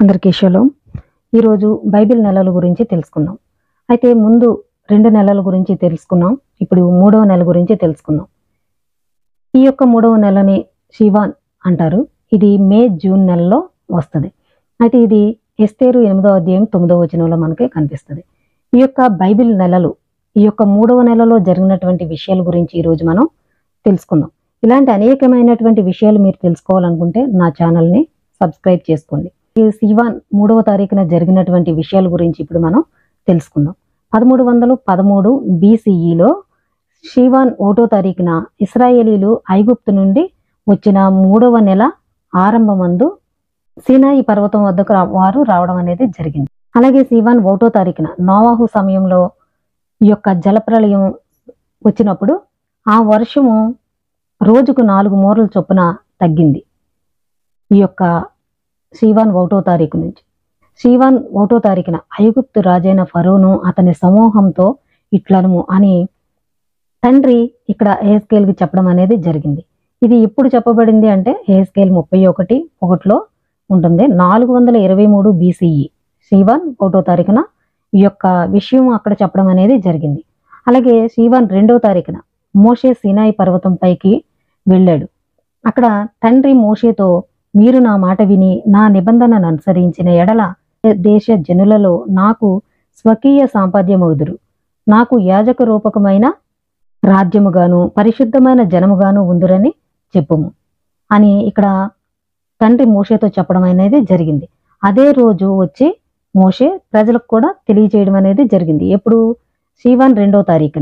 అందరికీ షలోం. ఈరోజు బైబిల్ నెలల గురించి తెలుసుకుందాం. అయితే ముందు 2 నెలల గురించి తెలుసుకున్నాం. ఇప్పుడు 3వ నెల గురించి తెలుసుకుందాం. ఈ యొక్క 3వ నెలని షీవాన్ అంటారు. ఇది మే, జూన్ నెలలో వస్తుంది. అయితే ఇది ఎస్తేరు 8వ అధ్యాయం 9వ వచనంలో మనకి కనిపిస్తుంది. ఈ యొక్క బైబిల్ నెలలు, ఈ యొక్క 3వ నెలలో జరిగినటువంటి విషయాల గురించి ఈరోజు మనం తెలుసుకుందాం. ఇలాంటి అనేకమైనటువంటి విషయాలు మీరు తెలుసుకోవాలనుకుంటే నా ఛానల్ని సబ్స్క్రైబ్ చేసుకోండి. ఈ షీవాన్ 3వ తారీఖున జరిగినటువంటి విషయాల గురించి ఇప్పుడు మనం తెలుసుకుందాం. 1313 BCEలో షీవాన్ 1వ తారీఖున ఇశ్రాయేలీలు ఐగుప్తు నుండి వచ్చిన 3వ నెల ఆరంభమందు సీనాయి పర్వతం వద్దకు వారు రావడం అనేది జరిగింది. అలాగే షీవాన్ 1వ తారీఖున నోవాహు సమయంలో ఈ యొక్క జలప్రళయం వచ్చినప్పుడు ఆ వర్షము రోజుకు 4 మూరల చొప్పున తగ్గింది. ఈ యొక్క షీవాన్ 1వ తారీఖు నుంచి. షీవాన్ 1వ తారీఖున ఐగుప్తు రాజైన ఫరోను అతని సమూహంతో ఇట్లనుము అని తండ్రి ఇక్కడ ఎహెజ్కేలుకి చెప్పడం అనేది జరిగింది. ఇది ఎప్పుడు చెప్పబడింది అంటే ఎహెజ్కేలు 31:1లో ఉంటుంది. 423 BCE షీవాన్ 1వ తారీఖున ఈ యొక్క విషయం అక్కడ చెప్పడం అనేది జరిగింది. అలాగే షీవాన్ 2వ తారీఖున మోషే సీనాయి పర్వతం పైకి వెళ్ళాడు. అక్కడ తండ్రి మోషేతో, మీరు నా మాట విని నా నిబంధనను అనుసరించిన ఎడల దేశ జనులలో నాకు స్వకీయ సాంపాద్యమవుదురు, నాకు యాజక రూపకమైన రాజ్యముగాను పరిశుద్ధమైన జనముగాను ఉందురని చెప్పుము అని ఇక్కడ తండ్రి మోషేతో చెప్పడం అనేది జరిగింది. అదే రోజు వచ్చి మోషే ప్రజలకు కూడా తెలియజేయడం అనేది జరిగింది. ఎప్పుడు? షీవాన్ 2వ తారీఖున.